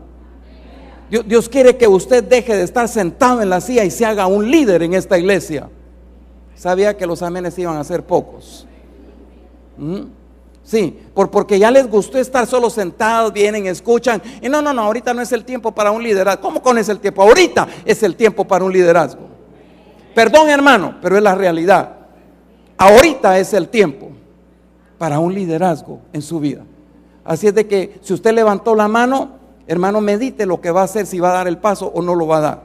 Dios quiere que usted deje de estar sentado en la silla y se haga un líder en esta iglesia. Sabía que los amenes iban a ser pocos. Sí, porque ya les gustó estar solo sentados, vienen, escuchan. Y no, ahorita no es el tiempo para un liderazgo. ¿Cómo con es el tiempo? Ahorita es el tiempo para un liderazgo. Perdón, hermano, pero es la realidad. Ahorita es el tiempo para un liderazgo en su vida. Así es de que si usted levantó la mano, hermano, medite lo que va a hacer, si va a dar el paso o no lo va a dar.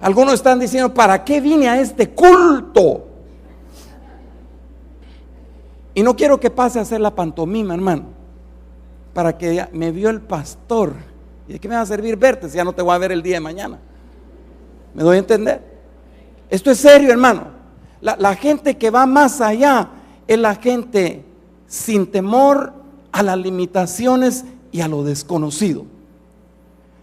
Algunos están diciendo, ¿para qué vine a este culto? Y no quiero que pase a hacer la pantomima, hermano, para que me vio el pastor. ¿Y de qué me va a servir verte si ya no te voy a ver el día de mañana? ¿Me doy a entender? Esto es serio, hermano. La gente que va más allá es la gente sin temor a las limitaciones y a lo desconocido.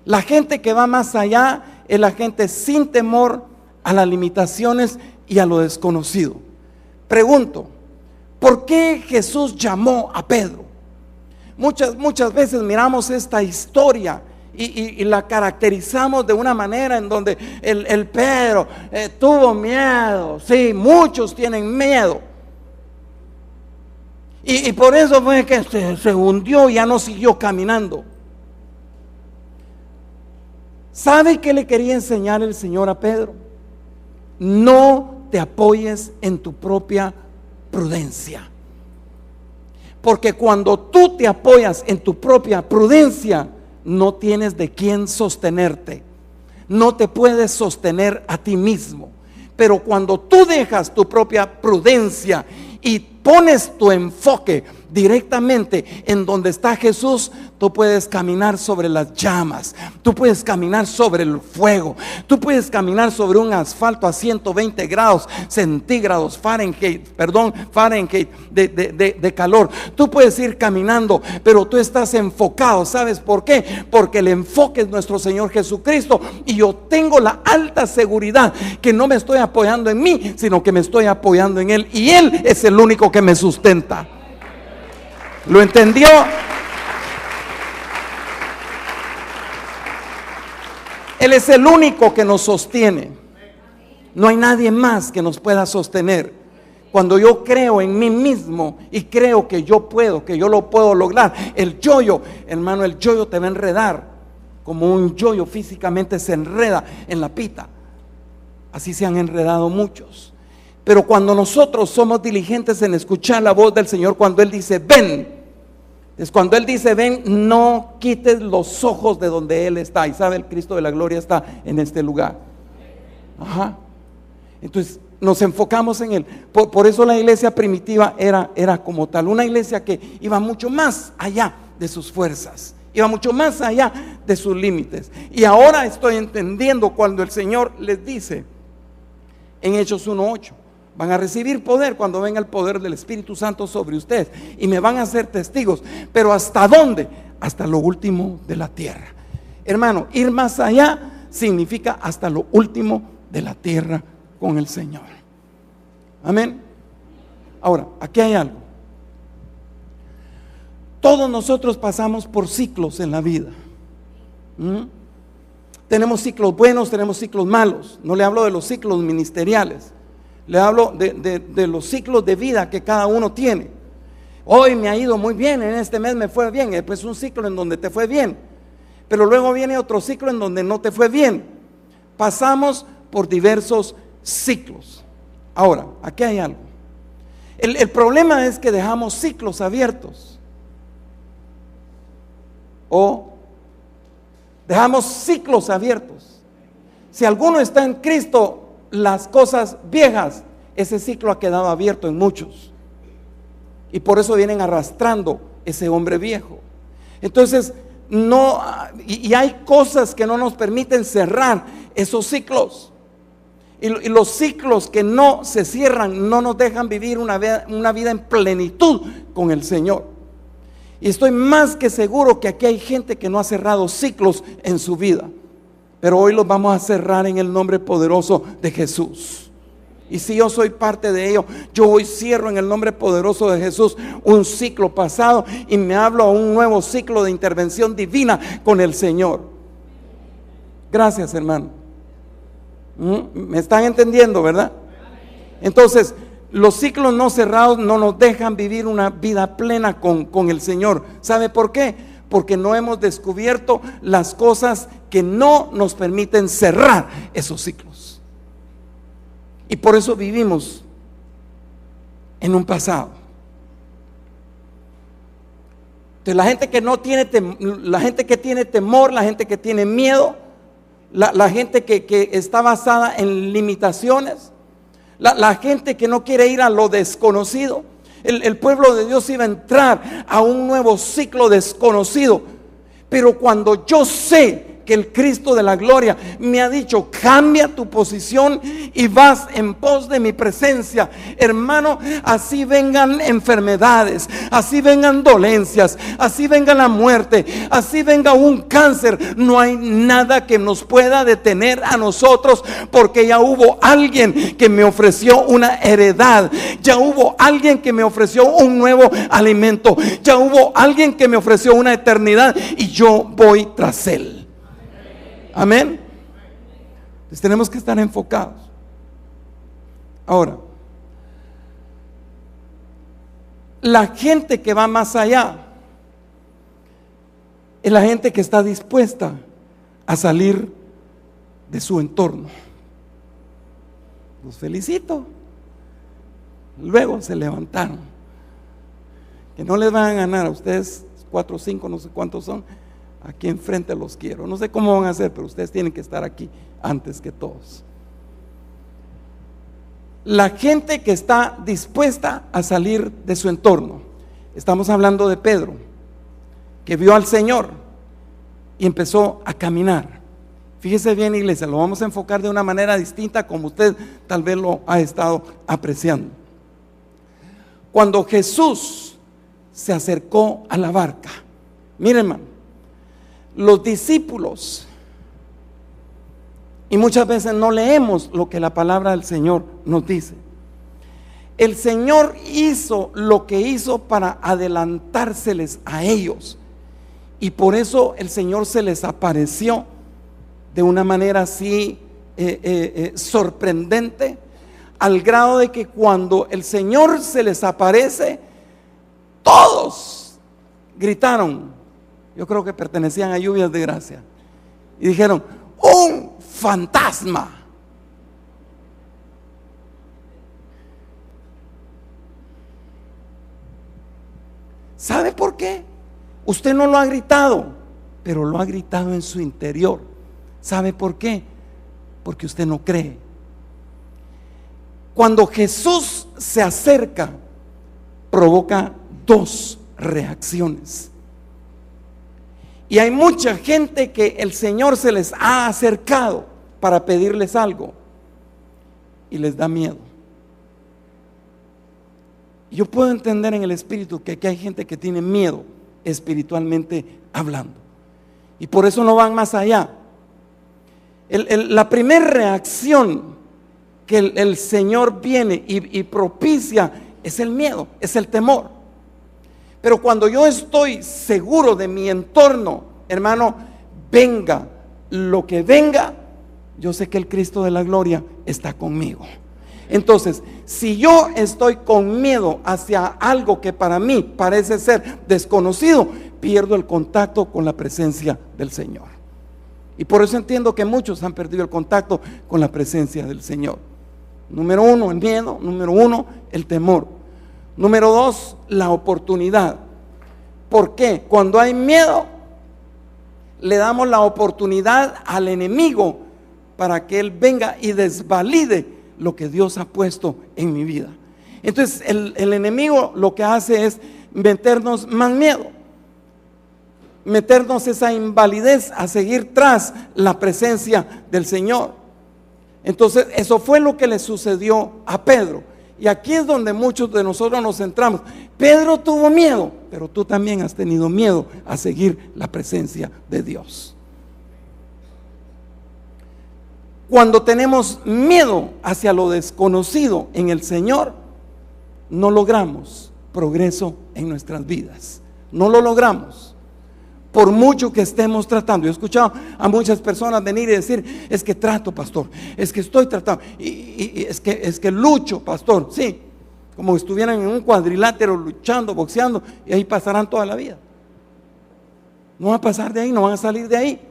La gente que va más allá es la gente sin temor a las limitaciones y a lo desconocido. Pregunto, ¿por qué Jesús llamó a Pedro? Muchas veces miramos esta historia y la caracterizamos de una manera en donde el Pedro tuvo miedo. Sí, muchos tienen miedo. Y por eso fue que se hundió y ya no siguió caminando. ¿Sabe qué le quería enseñar el Señor a Pedro? No te apoyes en tu propia prudencia. Porque cuando tú te apoyas en tu propia prudencia, no tienes de quién sostenerte. No te puedes sostener a ti mismo. Pero cuando tú dejas tu propia prudencia y pones tu enfoque directamente en donde está Jesús, tú puedes caminar sobre las llamas, tú puedes caminar sobre el fuego, tú puedes caminar sobre un asfalto a 120 grados centígrados Fahrenheit de calor. Tú puedes ir caminando, pero tú estás enfocado. ¿Sabes por qué? Porque el enfoque es nuestro Señor Jesucristo, y yo tengo la alta seguridad que no me estoy apoyando en mí, sino que me estoy apoyando en Él, y Él es el único que me sustenta. ¿Lo entendió? Él es el único que nos sostiene. No hay nadie más que nos pueda sostener. Cuando yo creo en mí mismo y creo que yo puedo, que yo lo puedo lograr, el yoyo, hermano, el yoyo te va a enredar como un yoyo físicamente se enreda en la pita. Así se han enredado muchos. Pero cuando nosotros somos diligentes en escuchar la voz del Señor, cuando Él dice ven, es cuando Él dice ven, no quites los ojos de donde Él está. Y sabe, el Cristo de la gloria está en este lugar. Ajá. Entonces nos enfocamos en Él. Por eso la iglesia primitiva era como tal, una iglesia que iba mucho más allá de sus fuerzas, iba mucho más allá de sus límites. Y ahora estoy entendiendo cuando el Señor les dice en Hechos 1:8, van a recibir poder cuando venga el poder del Espíritu Santo sobre ustedes, y me van a hacer testigos. Pero ¿hasta dónde? Hasta lo último de la tierra. Hermano, ir más allá significa hasta lo último de la tierra con el Señor. Amén. Ahora, aquí hay algo. Todos nosotros pasamos por ciclos en la vida. Tenemos ciclos buenos, tenemos ciclos malos. No le hablo de los ciclos ministeriales, le hablo de los ciclos de vida que cada uno tiene. Hoy me ha ido muy bien, en este mes me fue bien. Pues un ciclo en donde te fue bien, pero luego viene otro ciclo en donde no te fue bien. Pasamos por diversos ciclos. Ahora, aquí hay algo. El problema es que dejamos ciclos abiertos o dejamos ciclos abiertos. Si alguno está en Cristo, las cosas viejas, ese ciclo ha quedado abierto en muchos, y por eso vienen arrastrando ese hombre viejo. Entonces no, y hay cosas que no nos permiten cerrar esos ciclos, y los ciclos que no se cierran no nos dejan vivir una vida en plenitud con el Señor. Y estoy más que seguro que aquí hay gente que no ha cerrado ciclos en su vida, pero hoy los vamos a cerrar en el nombre poderoso de Jesús. Y si yo soy parte de ello, yo hoy cierro en el nombre poderoso de Jesús un ciclo pasado y me hablo a un nuevo ciclo de intervención divina con el Señor. Gracias, hermano. ¿Me están entendiendo, verdad? Entonces, los ciclos no cerrados no nos dejan vivir una vida plena con el Señor. ¿Sabe por qué? Porque no hemos descubierto las cosas que no nos permiten cerrar esos ciclos. Y por eso vivimos en un pasado. Entonces, la gente que no tiene la gente que tiene temor, la gente que tiene miedo, la gente que está basada en limitaciones, la gente que no quiere ir a lo desconocido. El pueblo de Dios iba a entrar a un nuevo ciclo desconocido, pero cuando yo sé que el Cristo de la gloria me ha dicho: cambia tu posición y vas en pos de mi presencia, hermano, así vengan enfermedades, así vengan dolencias, así venga la muerte, así venga un cáncer, no hay nada que nos pueda detener a nosotros, porque ya hubo alguien que me ofreció una heredad, ya hubo alguien que me ofreció un nuevo alimento, ya hubo alguien que me ofreció una eternidad, y yo voy tras él. Amén. Entonces tenemos que estar enfocados. Ahora, la gente que va más allá es la gente que está dispuesta a salir de su entorno. Los felicito. Luego se levantaron. Que no les van a ganar a ustedes 4 o 5, no sé cuántos son. Aquí enfrente los quiero. No sé cómo van a hacer, pero ustedes tienen que estar aquí antes que todos. La gente que está dispuesta a salir de su entorno. Estamos hablando de Pedro, que vio al Señor y empezó a caminar. Fíjese bien, iglesia, lo vamos a enfocar de una manera distinta, como usted tal vez lo ha estado apreciando. Cuando Jesús se acercó a la barca, miren, hermano, los discípulos, y muchas veces no leemos lo que la palabra del Señor nos dice. El Señor hizo lo que hizo para adelantárseles a ellos, y por eso el Señor se les apareció de una manera así sorprendente, al grado de que cuando el Señor se les aparece, todos gritaron. Yo creo que pertenecían a Lluvias de Gracia, y dijeron: ¡un fantasma! ¿Sabe por qué? Usted no lo ha gritado, pero lo ha gritado en su interior. ¿Sabe por qué? Porque usted no cree. Cuando Jesús se acerca, provoca 2 reacciones. Y hay mucha gente que el Señor se les ha acercado para pedirles algo y les da miedo. Yo puedo entender en el espíritu que aquí hay gente que tiene miedo espiritualmente hablando, y por eso no van más allá. La primera reacción que el Señor viene y propicia es el miedo, es el temor. Pero cuando yo estoy seguro de mi entorno, hermano, venga lo que venga, yo sé que el Cristo de la gloria está conmigo. Entonces, si yo estoy con miedo hacia algo que para mí parece ser desconocido, pierdo el contacto con la presencia del Señor. Y por eso entiendo que muchos han perdido el contacto con la presencia del Señor. Número uno, el miedo. Número uno, el temor. Número dos, la oportunidad. ¿Por qué? Cuando hay miedo, le damos la oportunidad al enemigo para que él venga y desvalide lo que Dios ha puesto en mi vida. Entonces el enemigo lo que hace es meternos más miedo, meternos esa invalidez a seguir tras la presencia del Señor. Entonces eso fue lo que le sucedió a Pedro. Y aquí es donde muchos de nosotros nos centramos. Pedro tuvo miedo, pero tú también has tenido miedo a seguir la presencia de Dios. Cuando tenemos miedo hacia lo desconocido en el Señor, no logramos progreso en nuestras vidas. No lo logramos. Por mucho que estemos tratando. Yo he escuchado a muchas personas venir y decir: es que trato, pastor, es que estoy tratando, y es que lucho, pastor. Sí, como estuvieran en un cuadrilátero luchando, boxeando, y ahí pasarán toda la vida. No van a pasar de ahí, no van a salir de ahí.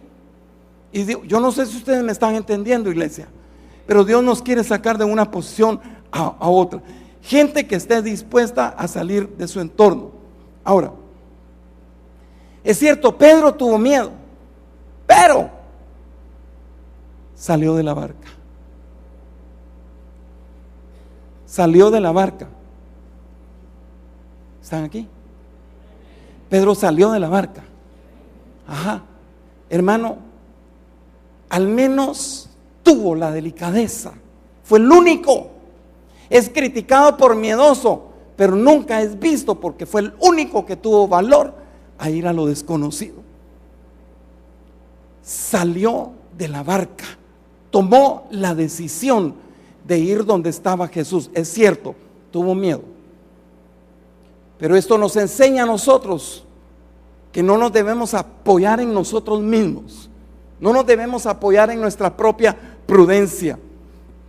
Y yo no sé si ustedes me están entendiendo, iglesia, pero Dios nos quiere sacar de una posición a otra. Gente que esté dispuesta a salir de su entorno. Ahora, es cierto, Pedro tuvo miedo, pero salió de la barca. Salió de la barca. ¿Están aquí? Pedro salió de la barca. Ajá. Hermano, al menos tuvo la delicadeza. Fue el único. Es criticado por miedoso, pero nunca es visto porque fue el único que tuvo valor a ir a lo desconocido. Salió de la barca, tomó la decisión de ir donde estaba Jesús. Es cierto, tuvo miedo, pero esto nos enseña a nosotros que no nos debemos apoyar en nosotros mismos, no nos debemos apoyar en nuestra propia prudencia,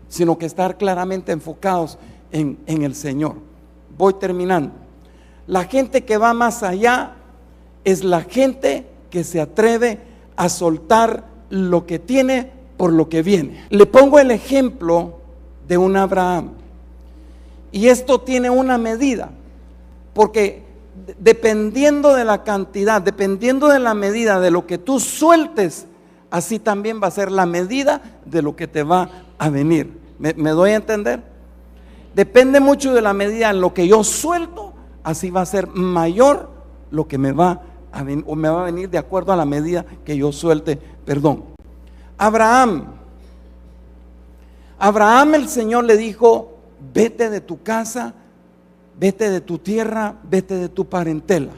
sino que estar claramente enfocados en el Señor. Voy terminando. La gente que va más allá es la gente que se atreve a soltar lo que tiene por lo que viene. Le pongo el ejemplo de un Abraham. Y esto tiene una medida, porque dependiendo de la cantidad, dependiendo de la medida de lo que tú sueltes, así también va a ser la medida de lo que te va a venir. ¿Me doy a entender? Depende mucho de la medida en lo que yo suelto, así va a ser mayor lo que me va a venir, o me va a venir de acuerdo a la medida que yo suelte. Perdón. Abraham, el Señor le dijo: vete de tu casa, vete de tu tierra, vete de tu parentela.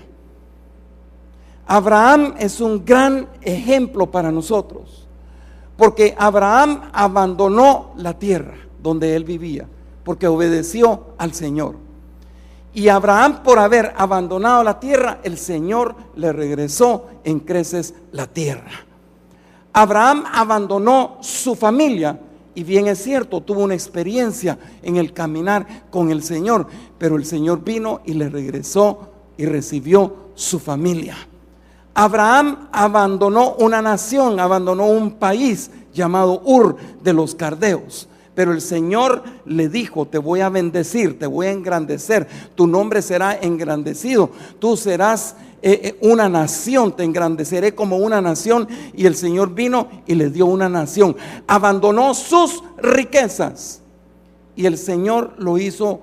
Abraham es un gran ejemplo para nosotros, porque Abraham abandonó la tierra donde él vivía, porque obedeció al Señor. Y Abraham, por haber abandonado la tierra, el Señor le regresó en creces la tierra. Abraham abandonó su familia, y bien es cierto, tuvo una experiencia en el caminar con el Señor, pero el Señor vino y le regresó y recibió su familia. Abraham abandonó una nación, abandonó un país llamado Ur de los Caldeos, pero el Señor le dijo: te voy a bendecir, te voy a engrandecer, tu nombre será engrandecido, tú serás una nación, te engrandeceré como una nación. Y el Señor vino y le dio una nación. Abandonó sus riquezas y el Señor lo hizo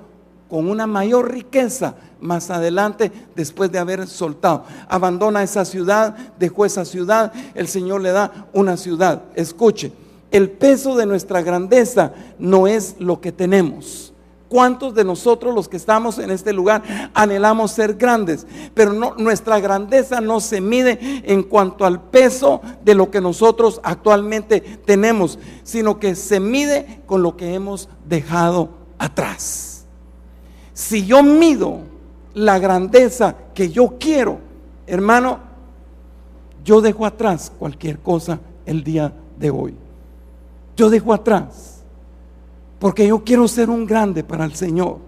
con una mayor riqueza más adelante, después de haber soltado. Abandona esa ciudad, dejó esa ciudad, el Señor le da una ciudad. Escuche, el peso de nuestra grandeza no es lo que tenemos. ¿Cuántos de nosotros, los que estamos en este lugar, anhelamos ser grandes? Pero no, nuestra grandeza no se mide en cuanto al peso de lo que nosotros actualmente tenemos, sino que se mide con lo que hemos dejado atrás. Si yo mido la grandeza que yo quiero, hermano, yo dejo atrás cualquier cosa el día de hoy. Yo dejo atrás, porque yo quiero ser un grande para el Señor.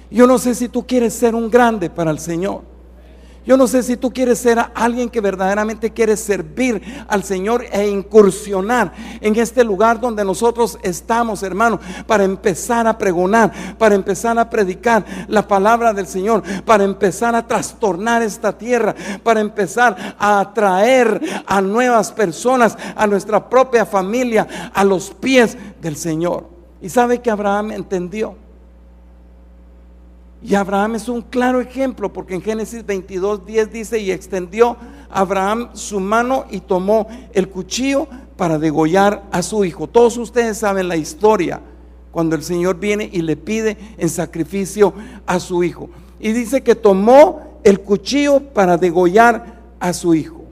Yo no sé si tú quieres ser un grande para el Señor. Yo no sé si tú quieres ser alguien que verdaderamente quiere servir al Señor e incursionar en este lugar donde nosotros estamos, hermano, para empezar a pregonar, para empezar a predicar la palabra del Señor, para empezar a trastornar esta tierra, para empezar a atraer a nuevas personas, a nuestra propia familia, a los pies del Señor. Y sabe que Abraham entendió. Y Abraham es un claro ejemplo, porque en Génesis 22:10 dice: y extendió Abraham su mano y tomó el cuchillo para degollar a su hijo. Todos ustedes saben la historia, cuando el Señor viene y le pide en sacrificio a su hijo. Y dice que tomó el cuchillo para degollar a su hijo.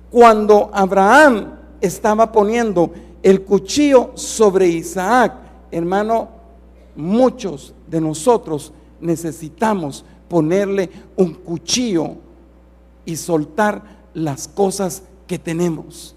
Cuando Abraham estaba poniendo el cuchillo sobre Isaac, hermano, muchos de nosotros necesitamos ponerle un cuchillo y soltar las cosas que tenemos.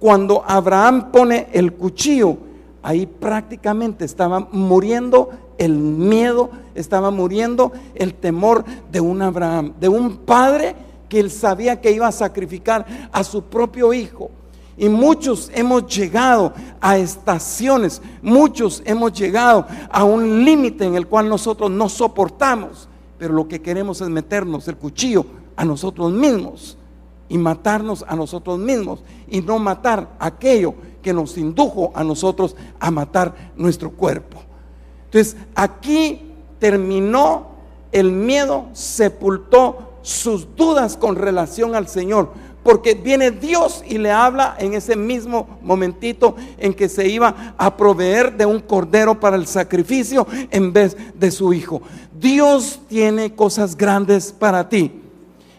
Cuando Abraham pone el cuchillo, ahí prácticamente estaba muriendo el miedo, estaba muriendo el temor de un Abraham, de un padre que él sabía que iba a sacrificar a su propio hijo. Y muchos hemos llegado a estaciones, muchos hemos llegado a un límite en el cual nosotros no soportamos, pero lo que queremos es meternos el cuchillo a nosotros mismos y matarnos a nosotros mismos, y no matar aquello que nos indujo a nosotros a matar nuestro cuerpo. Entonces aquí terminó el miedo, sepultó sus dudas con relación al Señor, porque viene Dios y le habla en ese mismo momentito en que se iba a proveer de un cordero para el sacrificio en vez de su hijo. Dios tiene cosas grandes para ti.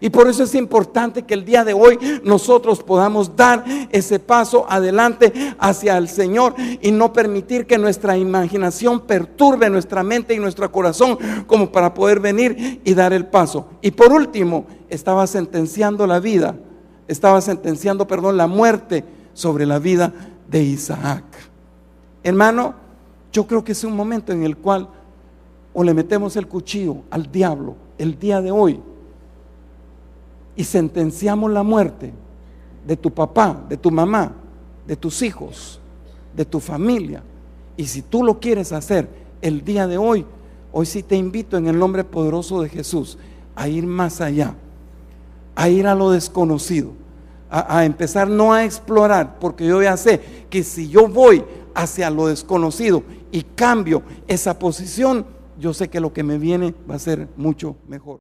Y por eso es importante que el día de hoy nosotros podamos dar ese paso adelante hacia el Señor y no permitir que nuestra imaginación perturbe nuestra mente y nuestro corazón como para poder venir y dar el paso. Y por último, estaba sentenciando la muerte sobre la vida de Isaac. Hermano, yo creo que es un momento en el cual o le metemos el cuchillo al diablo el día de hoy y sentenciamos la muerte de tu papá, de tu mamá, de tus hijos, de tu familia. Y si tú lo quieres hacer el día de hoy, hoy sí te invito en el nombre poderoso de Jesús a ir más allá, a ir a lo desconocido, a empezar no a explorar, porque yo ya sé que si yo voy hacia lo desconocido y cambio esa posición, yo sé que lo que me viene va a ser mucho mejor.